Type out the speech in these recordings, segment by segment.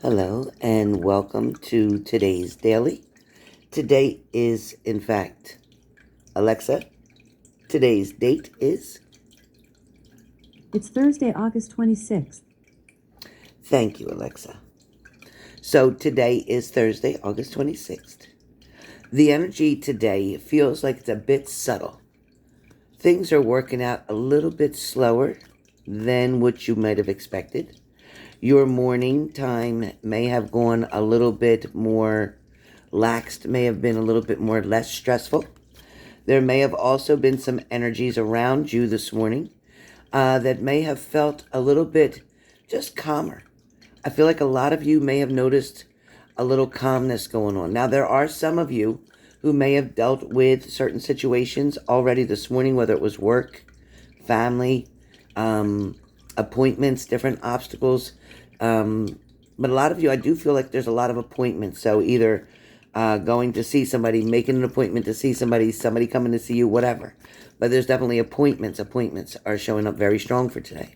Hello and welcome to today's daily. Today is, in fact, Alexa, today's date is? It's Thursday, August 26th. Thank you, Alexa. So today is Thursday, August 26th. The energy today feels like it's a bit subtle. Things are working out a little bit slower than what you might have expected. Your morning time may have gone a little bit more laxed, may have been a little bit more less stressful. There may have also been some energies around you this morning that may have felt a little bit just calmer. I feel like a lot of you may have noticed a little calmness going on. Now, there are some of you who may have dealt with certain situations already this morning, whether it was work, family, appointments, different obstacles. But a lot of you, I do feel like there's a lot of appointments. So either going to see somebody, making an appointment to see somebody, somebody coming to see you, whatever. But there's definitely appointments. Appointments are showing up very strong for today.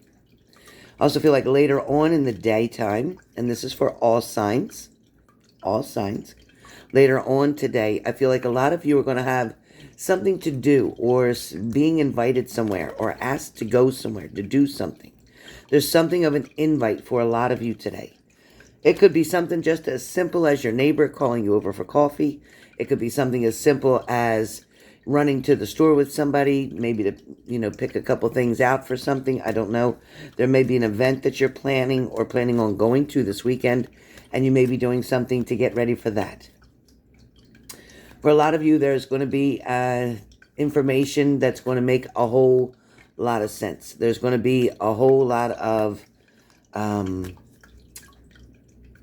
I also feel like later on in the daytime, and this is for all signs, later on today, I feel like a lot of you are going to have something to do or being invited somewhere or asked to go somewhere to do something. There's something of an invite for a lot of you today. It could be something just as simple as your neighbor calling you over for coffee. It could be something as simple as running to the store with somebody, maybe to, pick a couple things out for something. I don't know. There may be an event that you're planning or planning on going to this weekend, and you may be doing something to get ready for that. For a lot of you, there's going to be information that's going to make a whole lot of sense. There's going to be a whole lot of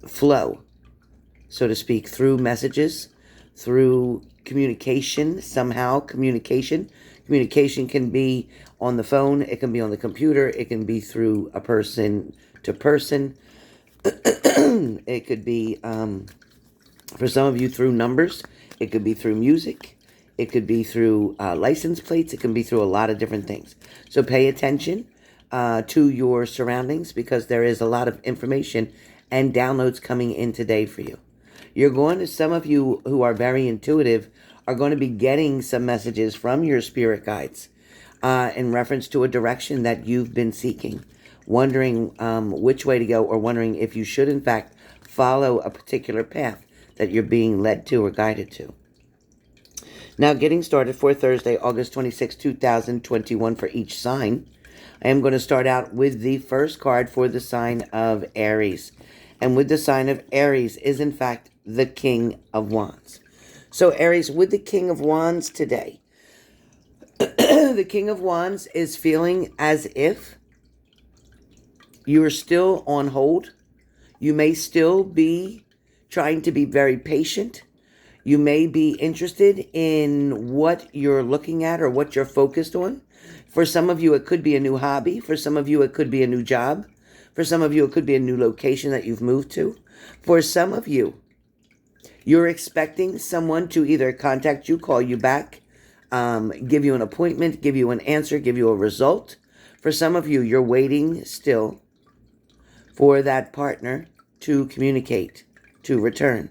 flow, so to speak, through messages, through communication, somehow communication can be on the phone, it can be on the computer, it can be through a person to person. It could be for some of you through numbers, it could be through music, it could be through license plates, it can be through a lot of different things. So pay attention to your surroundings, because there is a lot of information and downloads coming in today for you. Some of you who are very intuitive are going to be getting some messages from your spirit guides in reference to a direction that you've been seeking, wondering which way to go, or wondering if you should in fact follow a particular path that you're being led to or guided to. Now, getting started for Thursday, August 26, 2021 for each sign, I am going to start out with the first card for the sign of Aries. And with the sign of Aries is, in fact, the King of Wands. So, Aries, with the King of Wands today, the King of Wands is feeling as if you are still on hold. You may still be trying to be very patient. You may be interested in what you're looking at or what you're focused on. For some of you, it could be a new hobby. For some of you, it could be a new job. For some of you, it could be a new location that you've moved to. For some of you, you're expecting someone to either contact you, call you back, give you an appointment, give you an answer, give you a result. For some of you, you're waiting still for that partner to communicate, to return,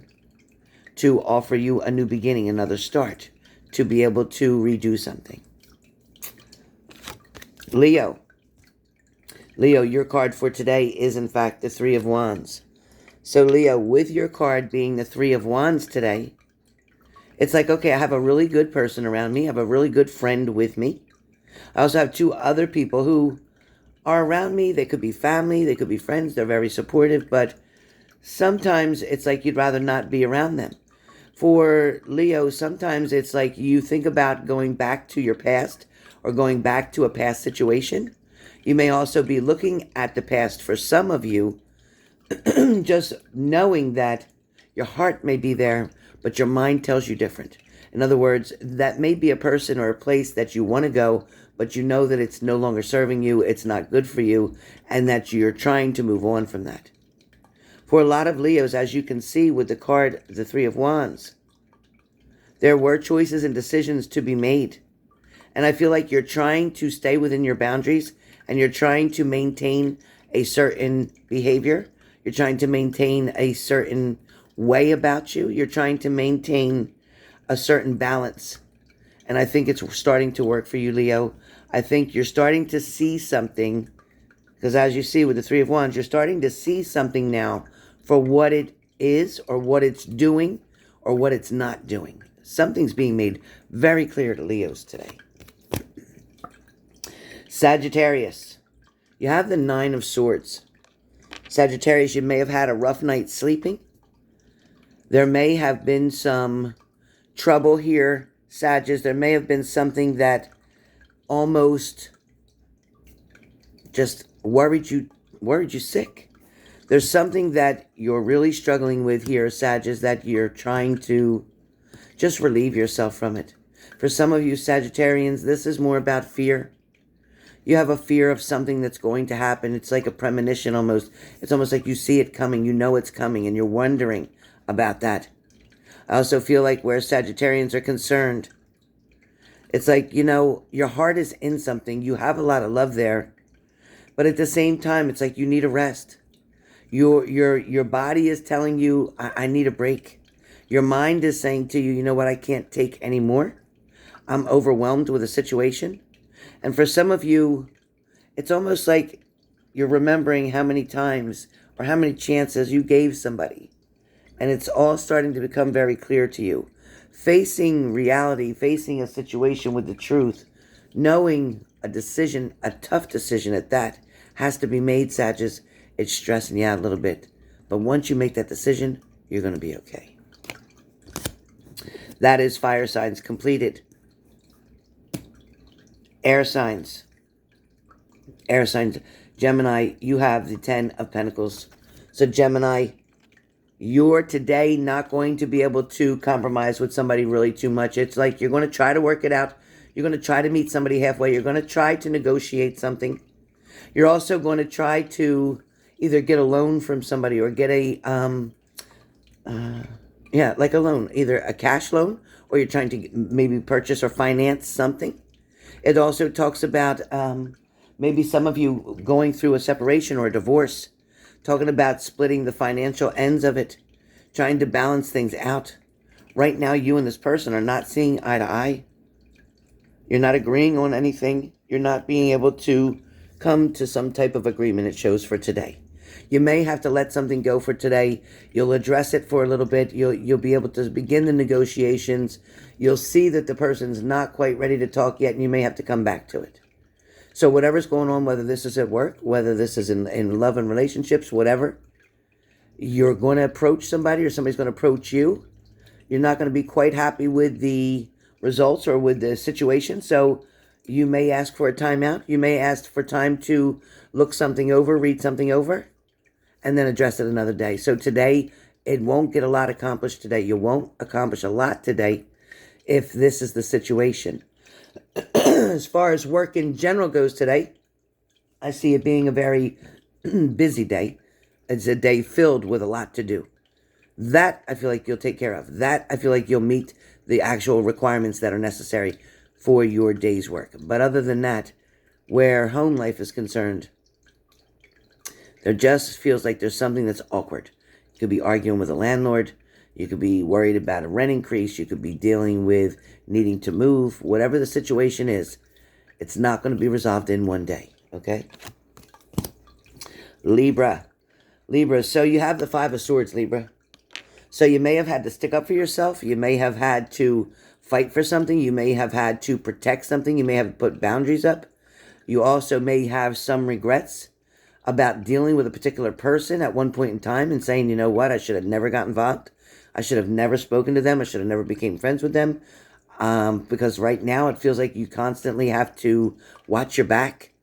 to offer you a new beginning, another start, to be able to redo something. Leo, your card for today is, in fact, the Three of Wands. So, Leo, with your card being the Three of Wands today, it's like, okay, I have a really good person around me. I have a really good friend with me. I also have two other people who are around me. They could be family. They could be friends. They're very supportive. But sometimes it's like you'd rather not be around them. For Leo, sometimes it's like you think about going back to your past or going back to a past situation. You may also be looking at the past for some of you, just knowing that your heart may be there, but your mind tells you different. In other words, that may be a person or a place that you want to go, but you know that it's no longer serving you, it's not good for you, and that you're trying to move on from that. For a lot of Leos, as you can see with the card, the Three of Wands, there were choices and decisions to be made. And I feel like you're trying to stay within your boundaries and you're trying to maintain a certain behavior. You're trying to maintain a certain way about you. You're trying to maintain a certain balance. And I think it's starting to work for you, Leo. I think you're starting to see something, because as you see with the Three of Wands, you're starting to see something now for what it is or what it's doing or what it's not doing. Something's being made very clear to Leos today. Sagittarius, you have the Nine of Swords. Sagittarius, you may have had a rough night sleeping. There may have been some trouble here, Sagittarius. There may have been something that almost just worried you sick. There's something that you're really struggling with here, Sagittarius, that you're trying to just relieve yourself from it. For some of you Sagittarians, this is more about fear. You have a fear of something that's going to happen. It's like a premonition almost. It's almost like you see it coming. You know it's coming, and you're wondering about that. I also feel like where Sagittarians are concerned, it's like, you know, your heart is in something. You have a lot of love there. But at the same time, it's like you need a rest. Your body is telling you, I need a break. Your mind is saying to you, you know what, I can't take anymore. I'm overwhelmed with a situation. And for some of you, it's almost like you're remembering how many times or how many chances you gave somebody. And it's all starting to become very clear to you. Facing reality, facing a situation with the truth, knowing a decision, a tough decision at that, has to be made, Sagittarius. It's stressing you out a little bit. But once you make that decision, you're going to be okay. That is fire signs completed. Air signs. Air signs. Gemini, you have the 10 of Pentacles. So Gemini, you're today not going to be able to compromise with somebody really too much. It's like you're going to try to work it out. You're going to try to meet somebody halfway. You're going to try to negotiate something. You're also going to try to either get a loan from somebody or get a, like a loan. Either a cash loan or you're trying to maybe purchase or finance something. It also talks about maybe some of you going through a separation or a divorce, talking about splitting the financial ends of it, trying to balance things out. Right now, you and this person are not seeing eye to eye. You're not agreeing on anything. You're not being able to come to some type of agreement, it shows, for today. You may have to let something go for today. You'll address it for a little bit. You'll be able to begin the negotiations. You'll see that the person's not quite ready to talk yet, and you may have to come back to it. So whatever's going on, whether this is at work, whether this is in love and relationships, whatever, you're going to approach somebody or somebody's going to approach you. You're not going to be quite happy with the results or with the situation. So you may ask for a timeout. You may ask for time to look something over, read something over, and then address it another day. So today, it won't get a lot accomplished today. You won't accomplish a lot today if this is the situation. As far as work in general goes today, I see it being a very busy day. It's a day filled with a lot to do. That I feel like you'll take care of. That I feel like you'll meet the actual requirements that are necessary for your day's work. But other than that, where home life is concerned, there just feels like there's something that's awkward. You could be arguing with a landlord. You could be worried about a rent increase. You could be dealing with needing to move. Whatever the situation is, it's not going to be resolved in one day, okay? Libra. Libra, so you have the Five of Swords, Libra. So you may have had to stick up for yourself. You may have had to fight for something. You may have had to protect something. You may have put boundaries up. You also may have some regrets about dealing with a particular person at one point in time and saying, you know what, I should have never got involved. I should have never spoken to them. I should have never became friends with them. Because right now it feels like you constantly have to watch your back.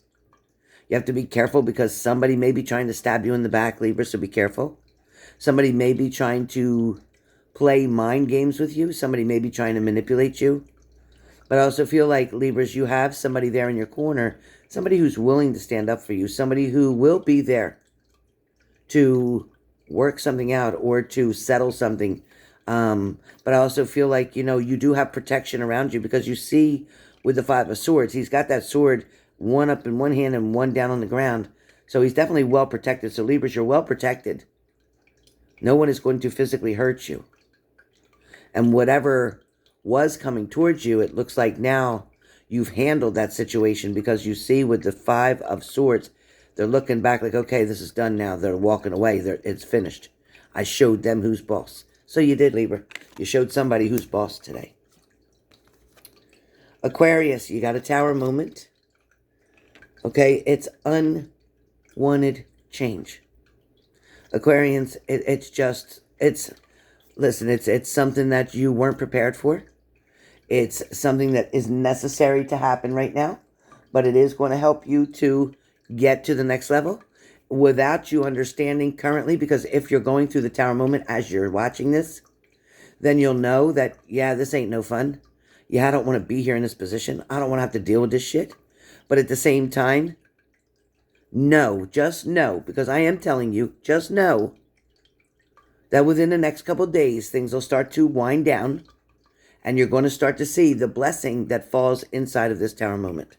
You have to be careful because somebody may be trying to stab you in the back, Libra, so be careful. Somebody may be trying to play mind games with you. Somebody may be trying to manipulate you. But I also feel like, Libras, you have somebody there in your corner, somebody who's willing to stand up for you, somebody who will be there to work something out or to settle something. But I also feel like, you know, you do have protection around you because you see with the Five of Swords, he's got that sword, one up in one hand and one down on the ground. So he's definitely well protected. So Libras, you're well protected. No one is going to physically hurt you. And whatever was coming towards you, it looks like now you've handled that situation, because you see with the Five of Swords, they're looking back like, okay, this is done now. They're walking away. It's finished. I showed them who's boss. So you did, Libra. You showed somebody who's boss today. Aquarius, you got a Tower moment. Okay, it's unwanted change. Aquarians, listen, it's something that you weren't prepared for. It's something that is necessary to happen right now, but it is going to help you to get to the next level without you understanding currently, because if you're going through the Tower moment as you're watching this, then you'll know that, yeah, this ain't no fun. Yeah, I don't want to be here in this position. I don't want to have to deal with this shit. But at the same time, no, just know, because I am telling you, just know that within the next couple of days, things will start to wind down, and you're going to start to see the blessing that falls inside of this Tower moment.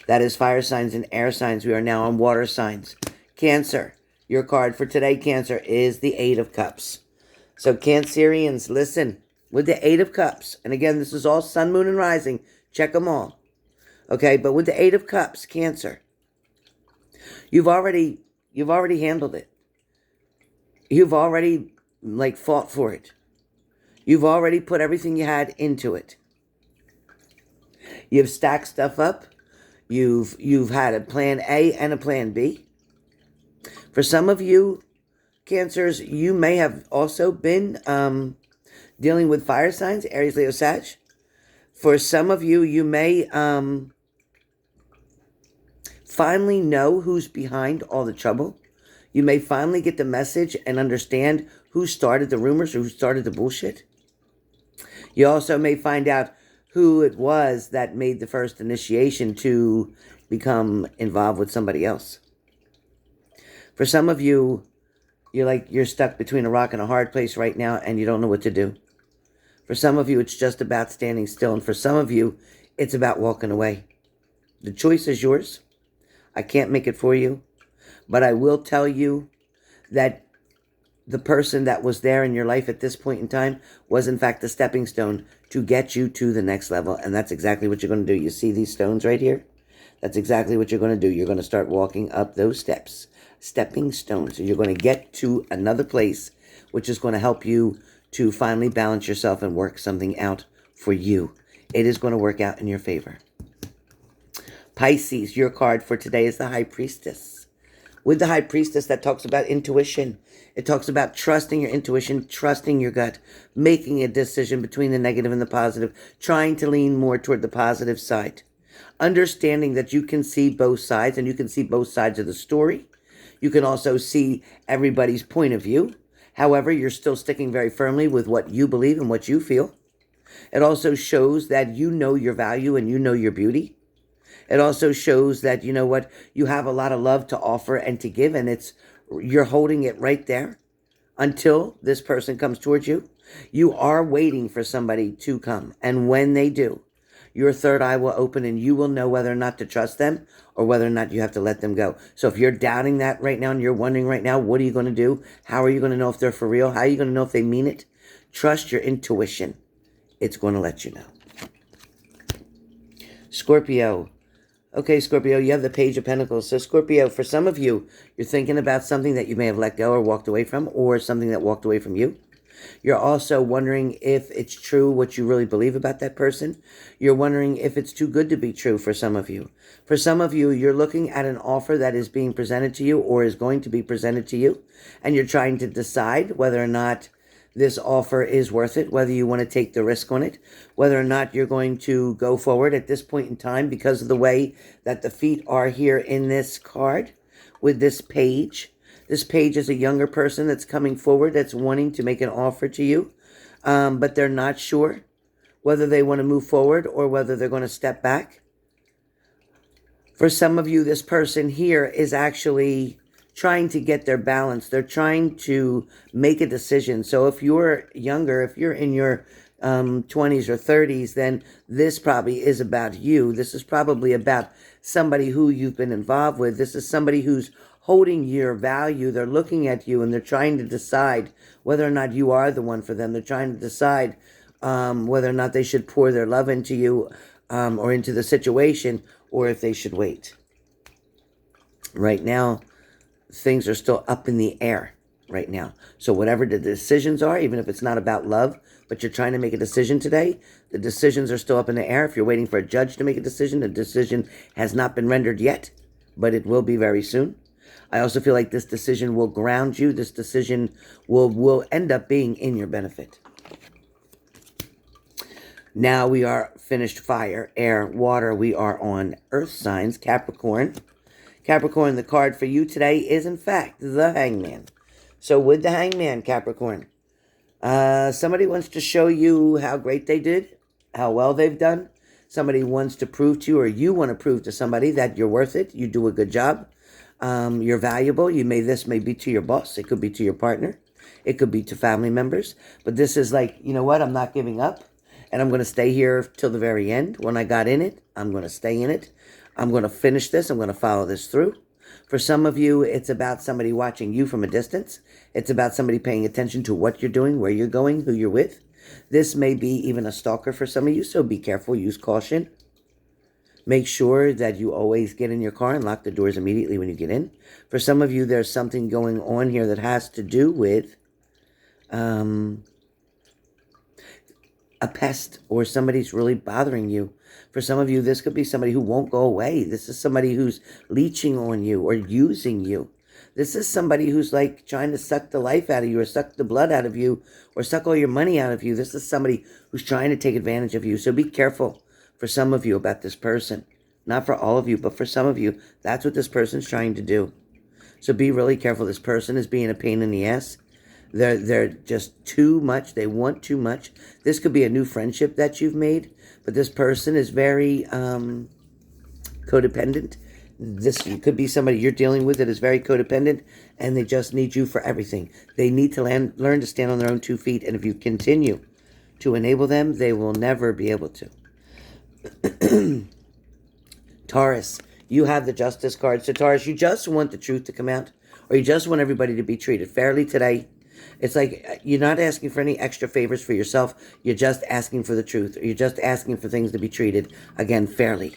That is fire signs and air signs. We are now on water signs. Cancer, your card for today, Cancer, is the Eight of Cups. So Cancerians, listen, with the Eight of Cups, and again, this is all Sun, Moon, and Rising. Check them all. Okay, but with the Eight of Cups, Cancer, you've already handled it. You've already, fought for it. You've already put everything you had into it. You've stacked stuff up. You've had a plan A and a plan B. For some of you, Cancers, you may have also been dealing with fire signs, Aries, Leo, Sag. For some of you, you may finally know who's behind all the trouble. You may finally get the message and understand who started the rumors or who started the bullshit. You also may find out who it was that made the first initiation to become involved with somebody else. For some of you, you're stuck between a rock and a hard place right now, and you don't know what to do. For some of you, it's just about standing still. And for some of you, it's about walking away. The choice is yours. I can't make it for you. But I will tell you that the person that was there in your life at this point in time was, in fact, the stepping stone to get you to the next level. And that's exactly what you're going to do. You see these stones right here? That's exactly what you're going to do. You're going to start walking up those steps. Stepping stones. And you're going to get to another place, which is going to help you to finally balance yourself and work something out for you. It is going to work out in your favor. Pisces, your card for today is the High Priestess. With the High Priestess, that talks about intuition. It talks about trusting your intuition, trusting your gut, making a decision between the negative and the positive, trying to lean more toward the positive side. Understanding that you can see both sides, and you can see both sides of the story. You can also see everybody's point of view. However, you're still sticking very firmly with what you believe and what you feel. It also shows that you know your value and you know your beauty. It also shows that, you know what, you have a lot of love to offer and to give, and you're holding it right there until this person comes towards you. You are waiting for somebody to come, and when they do, your third eye will open and you will know whether or not to trust them or whether or not you have to let them go. So if you're doubting that right now and you're wondering right now, what are you going to do? How are you going to know if they're for real? How are you going to know if they mean it? Trust your intuition. It's going to let you know. Scorpio. Okay, Scorpio, you have the Page of Pentacles. So, Scorpio, for some of you, you're thinking about something that you may have let go or walked away from, or something that walked away from you. You're also wondering if it's true what you really believe about that person. You're wondering if it's too good to be true for some of you. For some of you, you're looking at an offer that is being presented to you or is going to be presented to you, and you're trying to decide whether or not this offer is worth it, whether you want to take the risk on it, whether or not you're going to go forward at this point in time because of the way that the feet are here in this card with this page. This page is a younger person that's coming forward that's wanting to make an offer to you, but they're not sure whether they want to move forward or whether they're going to step back. For some of you, this person here is actually trying to get their balance. They're trying to make a decision. So if you're younger, if you're in your 20s or 30s, then this probably is about you. This is probably about somebody who you've been involved with. This is somebody who's holding your value. They're looking at you and they're trying to decide whether or not you are the one for them. They're trying to decide whether or not they should pour their love into you or into the situation, or if they should wait. Right now, things are still up in the air right now. So whatever the decisions are, even if it's not about love, but you're trying to make a decision today, the decisions are still up in the air. If you're waiting for a judge to make a decision, the decision has not been rendered yet, but it will be very soon. I also feel like this decision will ground you. This decision will end up being in your benefit. Now we are finished fire, air, water. We are on earth signs, Capricorn. Capricorn, the card for you today is, in fact, the Hangman. So with the Hangman, Capricorn, somebody wants to show you how great they did, how well they've done. Somebody wants to prove to you, or you want to prove to somebody that you're worth it. You do a good job. You're valuable. This may be to your boss. It could be to your partner. It could be to family members. But this is like, you know what? I'm not giving up. And I'm going to stay here till the very end. When I got in it, I'm going to stay in it. I'm going to finish this. I'm going to follow this through. For some of you, it's about somebody watching you from a distance. It's about somebody paying attention to what you're doing, where you're going, who you're with. This may be even a stalker for some of you, so be careful. Use caution. Make sure that you always get in your car and lock the doors immediately when you get in. For some of you, there's something going on here that has to do with a pest, or somebody's really bothering you. For some of you, this could be somebody who won't go away. This is somebody who's leeching on you or using you. This is somebody who's like trying to suck the life out of you, or suck the blood out of you, or suck all your money out of you. This is somebody who's trying to take advantage of you. So be careful for some of you about this person. Not for all of you, but for some of you, that's what this person's trying to do. So be really careful. This person is being a pain in the ass. They're just too much. They want too much. This could be a new friendship that you've made, but this person is very codependent. This could be somebody you're dealing with that is very codependent, and they just need you for everything. They need to learn to stand on their own 2 feet, and if you continue to enable them, they will never be able to. Taurus, you have the Justice card. So Taurus, you just want the truth to come out, or you just want everybody to be treated fairly today. It's like you're not asking for any extra favors for yourself. You're just asking for the truth, or you're just asking for things to be treated, again, fairly.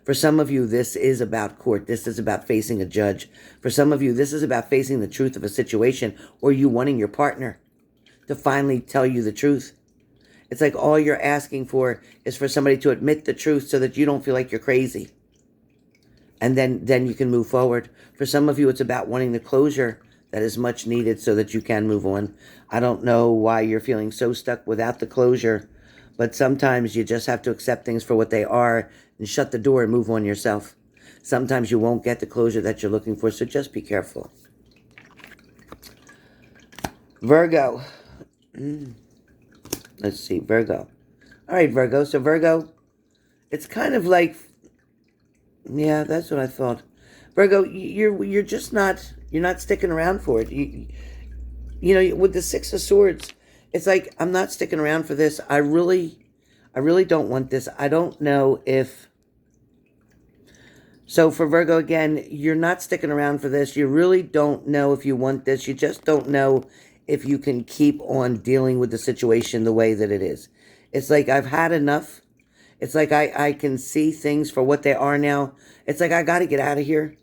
For some of you, this is about court. This is about facing a judge. For some of you, this is about facing the truth of a situation, or you wanting your partner to finally tell you the truth. It's like all you're asking for is for somebody to admit the truth so that you don't feel like you're crazy. And then you can move forward. For some of you, it's about wanting the closure that is much needed so that you can move on. I don't know why you're feeling so stuck without the closure, but sometimes you just have to accept things for what they are and shut the door and move on yourself. Sometimes you won't get the closure that you're looking for, so just be careful. Virgo. Let's see, Virgo. All right, Virgo. So Virgo, it's kind of like, yeah, that's what I thought. Virgo, you're just not, you're not sticking around for it. You know, with the Six of Swords, it's like, I'm not sticking around for this. I really don't want this. I don't know if, so for Virgo, again, you're not sticking around for this. You really don't know if you want this. You just don't know if you can keep on dealing with the situation the way that it is. It's like, I've had enough. It's like, I can see things for what they are now. It's like, I got to get out of here.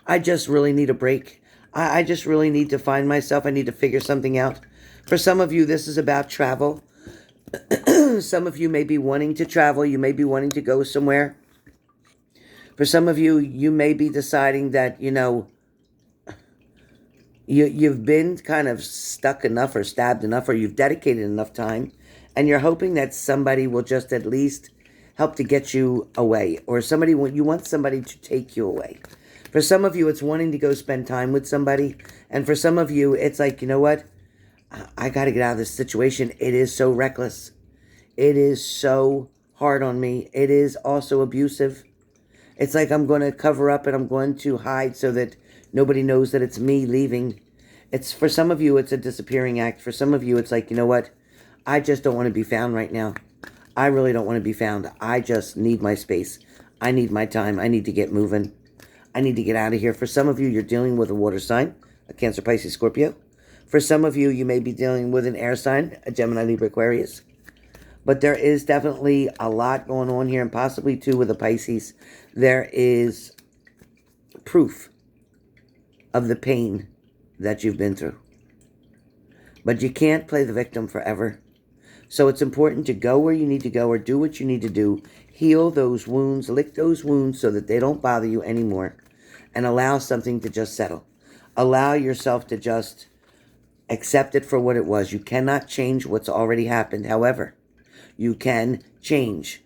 I just really need a break. I just really need to find myself. I need to figure something out. For some of you, this is about travel. Some of you may be wanting to travel. You may be wanting to go somewhere. For some of you, you may be deciding that, you know, you've been kind of stuck enough or stabbed enough, or you've dedicated enough time, and you're hoping that somebody will just at least help to get you away, or you want somebody to take you away. For some of you, it's wanting to go spend time with somebody, and for some of you, it's like, you know what? I got to get out of this situation. It is so reckless. It is so hard on me. It is also abusive. It's like I'm going to cover up and I'm going to hide so that nobody knows that it's me leaving. It's, for some of you, it's a disappearing act. For some of you, it's like, you know what? I just don't want to be found right now. I really don't want to be found. I just need my space. I need my time. I need to get moving. I need to get out of here. For some of you, you're dealing with a water sign, a Cancer, Pisces, Scorpio. For some of you, you may be dealing with an air sign, a Gemini, Libra, Aquarius. But there is definitely a lot going on here, and possibly too with the Pisces. There is proof of the pain that you've been through. But you can't play the victim forever. So it's important to go where you need to go or do what you need to do. Heal those wounds, lick those wounds so that they don't bother you anymore. And allow something to just settle. Allow yourself to just accept it for what it was. You cannot change what's already happened. However, you can change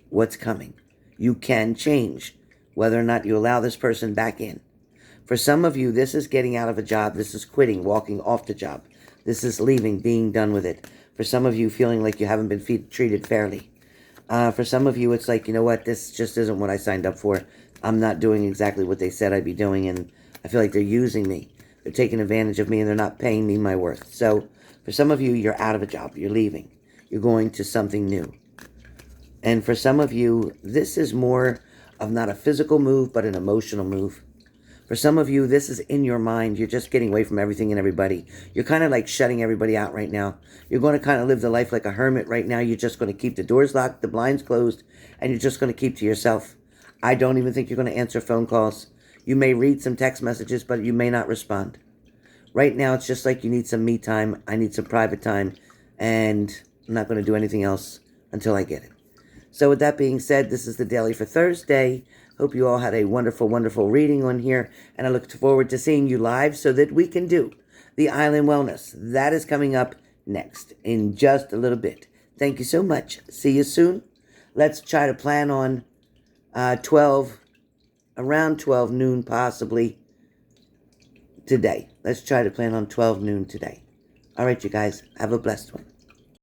what's coming. You can change whether or not you allow this person back in. For some of you, this is getting out of a job. This is quitting, walking off the job. This is leaving, being done with it. For some of you, feeling like you haven't been treated fairly. For some of you, it's like, you know what, this just isn't what I signed up for. I'm not doing exactly what they said I'd be doing, and I feel like they're using me. They're taking advantage of me, and they're not paying me my worth. So for some of you, you're out of a job. You're leaving. You're going to something new. And for some of you, this is more of not a physical move, but an emotional move. For some of you, this is in your mind. You're just getting away from everything and everybody. You're kind of like shutting everybody out right now. You're going to kind of live the life like a hermit right now. You're just going to keep the doors locked, the blinds closed, and you're just going to keep to yourself. I don't even think you're going to answer phone calls. You may read some text messages, but you may not respond. Right now, it's just like you need some me time. I need some private time, and I'm not going to do anything else until I get it. So with that being said, this is the Daily for Thursday. Hope you all had a wonderful, wonderful reading on here. And I look forward to seeing you live so that we can do the Island Wellness. That is coming up next in just a little bit. Thank you so much. See you soon. Let's try to plan on around 12 noon possibly today. Let's try to plan on 12 noon today. All right, you guys. Have a blessed one.